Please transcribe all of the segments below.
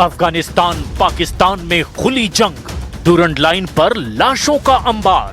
अफगानिस्तान पाकिस्तान में खुली जंग, डूरंड लाइन पर लाशों का अंबार।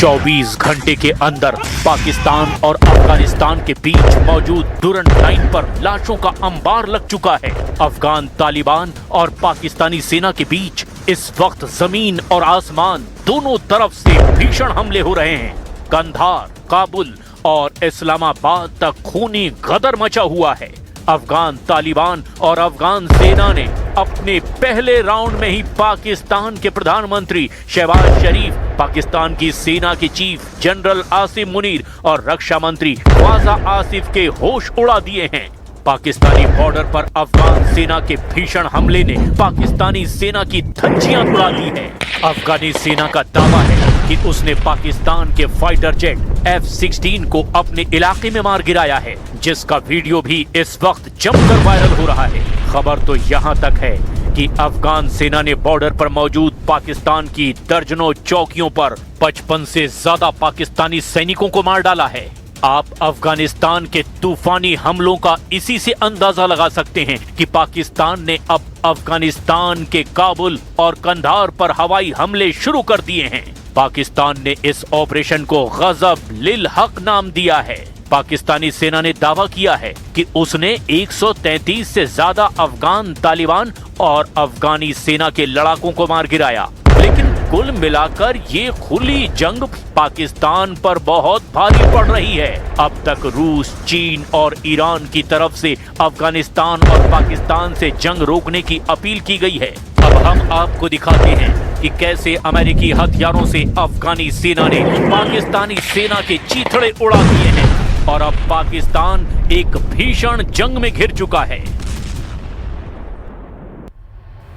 24 घंटे के अंदर पाकिस्तान और अफगानिस्तान के बीच मौजूद डूरंड लाइन पर लाशों का अंबार लग चुका है। अफगान तालिबान और पाकिस्तानी सेना के बीच इस वक्त जमीन और आसमान दोनों तरफ से भीषण हमले हो रहे हैं। कंधार, काबुल और इस्लामाबाद तक खूनी गदर मचा हुआ है। अफगान तालिबान और अफगान सेना ने अपने पहले राउंड में ही पाकिस्तान के प्रधानमंत्री शहबाज शरीफ, पाकिस्तान की सेना के चीफ जनरल आसिम मुनीर और रक्षा मंत्री ख्वाजा आसिफ के होश उड़ा दिए हैं। पाकिस्तानी बॉर्डर पर अफगान सेना के भीषण हमले ने पाकिस्तानी सेना की धज्जियां उड़ा दी है। अफगानी सेना का दावा है कि उसने पाकिस्तान के फाइटर जेट F-16 को अपने इलाके में मार गिराया है, जिसका वीडियो भी इस वक्त जमकर वायरल हो रहा है। खबर तो यहाँ तक है कि अफगान सेना ने बॉर्डर पर मौजूद पाकिस्तान की दर्जनों चौकियों पर 55 से ज्यादा पाकिस्तानी सैनिकों को मार डाला है। आप अफगानिस्तान के तूफानी हमलों का इसी से अंदाजा लगा सकते हैं कि पाकिस्तान ने अब अफगानिस्तान के काबुल और कंधार पर हवाई हमले शुरू कर दिए हैं। पाकिस्तान ने इस ऑपरेशन को गजब लिल हक नाम दिया है। पाकिस्तानी सेना ने दावा किया है कि उसने 133 से ज्यादा अफगान तालिबान और अफगानी सेना के लड़ाकों को मार गिराया, लेकिन कुल मिलाकर ये खुली जंग पाकिस्तान पर बहुत भारी पड़ रही है। अब तक रूस, चीन और ईरान की तरफ से अफगानिस्तान और पाकिस्तान से जंग रोकने की अपील की गई है। अब हम आपको दिखाते हैं कि कैसे अमेरिकी हथियारों से अफगानी सेना ने पाकिस्तानी सेना के चीथड़े उड़ा दिए हैं और अब पाकिस्तान एक भीषण जंग में घिर चुका है।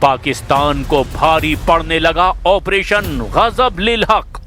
पाकिस्तान को भारी पड़ने लगा ऑपरेशन गजब लिल हक।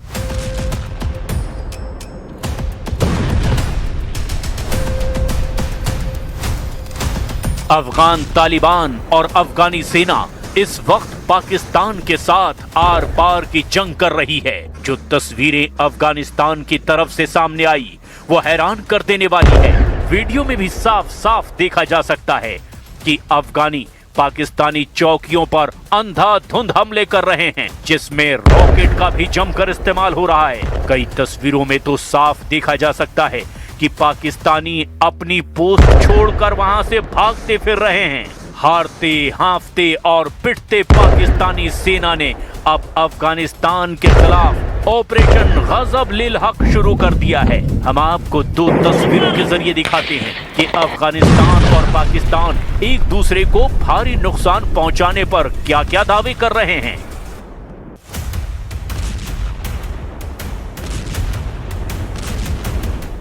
अफगान तालिबान और अफगानी सेना इस वक्त पाकिस्तान के साथ आर पार की जंग कर रही है। जो तस्वीरें अफगानिस्तान की तरफ से सामने आई वो हैरान कर देने वाली है। वीडियो में भी साफ साफ देखा जा सकता है कि अफगानी पाकिस्तानी चौकियों पर अंधाधुंध हमले कर रहे हैं, जिसमें रॉकेट का भी जमकर इस्तेमाल हो रहा है। कई तस्वीरों में तो साफ देखा जा सकता है कि पाकिस्तानी अपनी पोस्ट छोड़कर वहां से भागते फिर रहे हैं। हारते, हांफते और पिटते पाकिस्तानी सेना ने अब अफगानिस्तान के खिलाफ ऑपरेशन गजब लिल हक शुरू कर दिया है। हम आपको दो तस्वीरों के जरिए दिखाते हैं कि अफगानिस्तान और पाकिस्तान एक दूसरे को भारी नुकसान पहुंचाने पर क्या क्या दावे कर रहे हैं।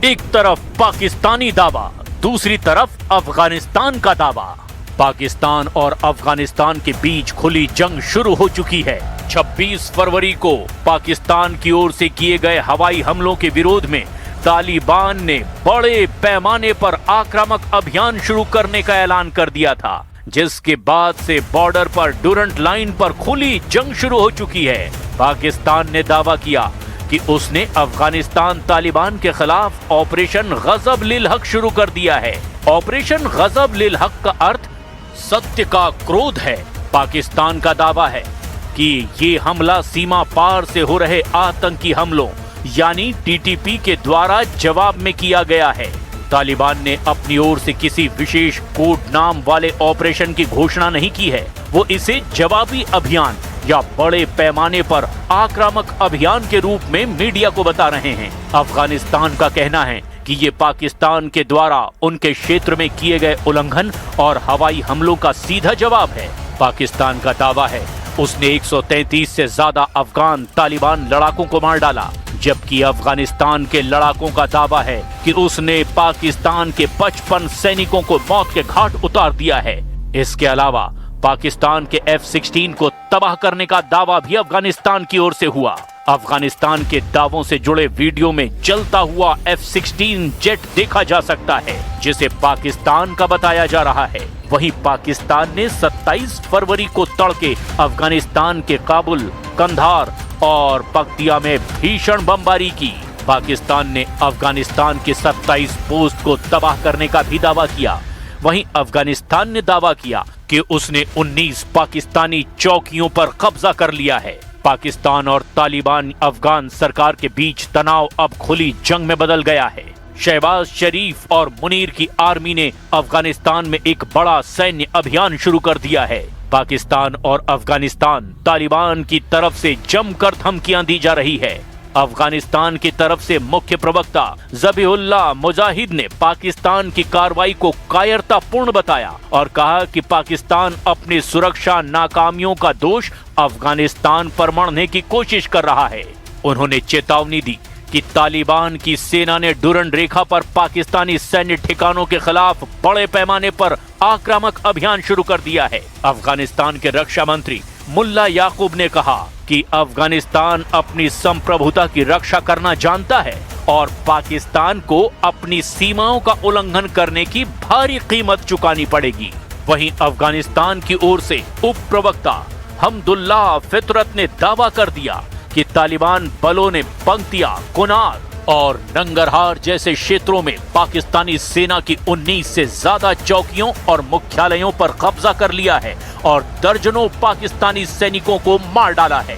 एक तरफ पाकिस्तानी दावा, दूसरी तरफ अफगानिस्तान का दावा। पाकिस्तान और अफगानिस्तान के बीच खुली जंग शुरू हो चुकी है। 26 फरवरी को पाकिस्तान की ओर से किए गए हवाई हमलों के विरोध में तालिबान ने बड़े पैमाने पर आक्रामक अभियान शुरू करने का ऐलान कर दिया था, जिसके बाद से बॉर्डर पर डूरंड लाइन पर खुली जंग शुरू हो चुकी है। पाकिस्तान ने दावा किया कि उसने अफगानिस्तान तालिबान के खिलाफ ऑपरेशन गजब लिल हक शुरू कर दिया है। ऑपरेशन गजब लिल हक का अर्थ सत्य का क्रोध है। पाकिस्तान का दावा है कि ये हमला सीमा पार से हो रहे आतंकी हमलों यानी TTP के द्वारा जवाब में किया गया है। तालिबान ने अपनी ओर से किसी विशेष कोड नाम वाले ऑपरेशन की घोषणा नहीं की है। वो इसे जवाबी अभियान या बड़े पैमाने पर आक्रामक अभियान के रूप में मीडिया को बता रहे हैं। अफगानिस्तान का कहना है कि ये पाकिस्तान के द्वारा उनके क्षेत्र में किए गए उल्लंघन और हवाई हमलों का सीधा जवाब है। पाकिस्तान का दावा है उसने 133 से ज्यादा अफगान तालिबान लड़ाकों को मार डाला, जबकि अफगानिस्तान के लड़ाकों का दावा है कि उसने पाकिस्तान के 55 सैनिकों को मौत के घाट उतार दिया है। इसके अलावा पाकिस्तान के F-16 को तबाह करने का दावा भी अफगानिस्तान की ओर से हुआ। अफगानिस्तान के दावों से जुड़े वीडियो में जलता हुआ F-16 जेट देखा जा सकता है, जिसे पाकिस्तान का बताया जा रहा है। वहीं पाकिस्तान ने 27 फरवरी को तड़के अफगानिस्तान के काबुल, कंधार और पक्तिया में भीषण बमबारी की। पाकिस्तान ने अफगानिस्तान के 27 पोस्ट को तबाह करने का भी दावा किया। वहीं अफगानिस्तान ने दावा किया कि उसने 19 पाकिस्तानी चौकियों पर कब्जा कर लिया है। पाकिस्तान और तालिबान अफगान सरकार के बीच तनाव अब खुली जंग में बदल गया है। शहबाज शरीफ और मुनीर की आर्मी ने अफगानिस्तान में एक बड़ा सैन्य अभियान शुरू कर दिया है। पाकिस्तान और अफगानिस्तान तालिबान की तरफ से जमकर धमकियां दी जा रही है। अफगानिस्तान की तरफ से मुख्य प्रवक्ता ज़बीहुल्लाह मुजाहिद ने पाकिस्तान की कार्रवाई को कायरतापूर्ण बताया और कहा कि पाकिस्तान अपनी सुरक्षा नाकामियों का दोष अफगानिस्तान पर मढ़ने की कोशिश कर रहा है। उन्होंने चेतावनी दी कि तालिबान की सेना ने डुरंड रेखा पर पाकिस्तानी सैन्य ठिकानों के खिलाफ बड़े पैमाने पर आक्रामक अभियान शुरू कर दिया है। अफगानिस्तान के रक्षा मंत्री मुल्ला याकूब ने कहा कि अफगानिस्तान अपनी संप्रभुता की रक्षा करना जानता है और पाकिस्तान को अपनी सीमाओं का उल्लंघन करने की भारी कीमत चुकानी पड़ेगी। वहीं अफगानिस्तान की ओर से उप प्रवक्ता हमदुल्लाह फितरत ने दावा कर दिया कि तालिबान बलों ने पंक्तिया, कुनार और नंगरहार जैसे क्षेत्रों में पाकिस्तानी सेना की 19 से ज्यादा चौकियों और मुख्यालयों पर कब्जा कर लिया है और दर्जनों पाकिस्तानी सैनिकों को मार डाला है।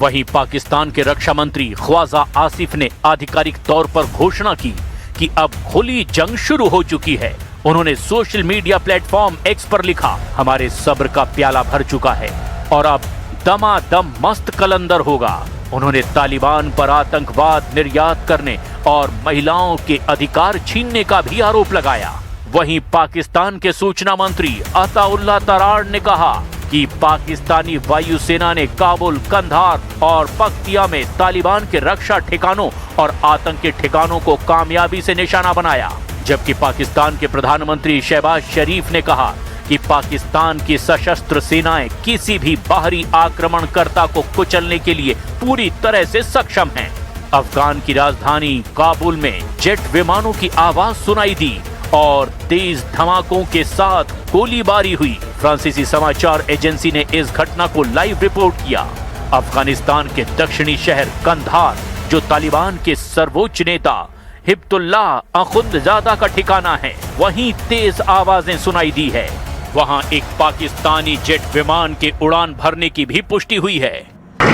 वहीं पाकिस्तान के रक्षा मंत्री ख्वाजा आसिफ ने आधिकारिक तौर पर घोषणा की कि अब खुली जंग शुरू हो चुकी है। उन्होंने सोशल मीडिया प्लेटफॉर्म एक्स पर लिखा, हमारे सब्र का प्याला भर चुका है और अब दमादम मस्त कलंदर होगा। उन्होंने तालिबान पर आतंकवाद निर्यात करने और महिलाओं के अधिकार छीनने का भी आरोप लगाया। वहीं पाकिस्तान के सूचना मंत्री अताउल्लाह तरार ने कहा कि पाकिस्तानी वायुसेना ने काबुल, कंधार और पक्तिया में तालिबान के रक्षा ठिकानों और आतंकी ठिकानों को कामयाबी से निशाना बनाया। जबकि पाकिस्तान के प्रधानमंत्री शहबाज शरीफ ने कहा कि पाकिस्तान की सशस्त्र सेनाएं किसी भी बाहरी आक्रमणकर्ता को कुचलने के लिए पूरी तरह से सक्षम हैं। अफगान की राजधानी काबुल में जेट विमानों की आवाज सुनाई दी और तेज धमाकों के साथ गोलीबारी हुई। फ्रांसीसी समाचार एजेंसी ने इस घटना को लाइव रिपोर्ट किया। अफगानिस्तान के दक्षिणी शहर कंधार, जो तालिबान के सर्वोच्च नेता हिब्तुल्लाह अखुंदजादा का ठिकाना है, वहीं तेज आवाजें सुनाई दी है। वहां एक पाकिस्तानी जेट विमान के उड़ान भरने की भी पुष्टि हुई है।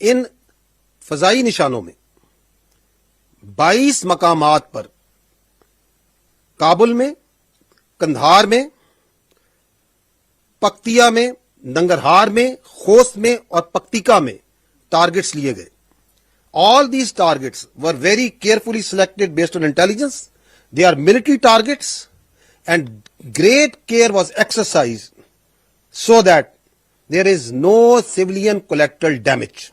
इन फजाई निशानों में 22 मकामात पर काबुल में, कंधार में, पक्तिया में, नंगरहार में, खोस्त में और पक्तिका में टारगेट्स लिए गए। All these targets were very carefully selected based on intelligence. They are military targets and great care was exercised so that there is no civilian collateral damage.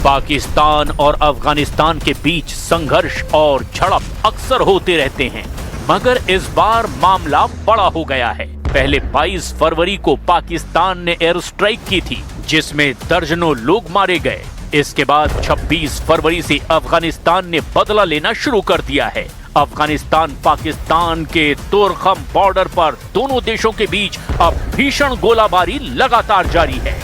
Pakistan और अफगानिस्तान के बीच संघर्ष और झड़प अक्सर होते रहते हैं, मगर इस बार मामला बड़ा हो गया है। पहले 22 फरवरी को पाकिस्तान ने एयर स्ट्राइक की थी, जिसमें दर्जनों लोग मारे गए। इसके बाद 26 फरवरी से अफगानिस्तान ने बदला लेना शुरू कर दिया है। अफगानिस्तान पाकिस्तान के तोरखम बॉर्डर पर दोनों देशों के बीच अब भीषण गोलाबारी लगातार जारी है।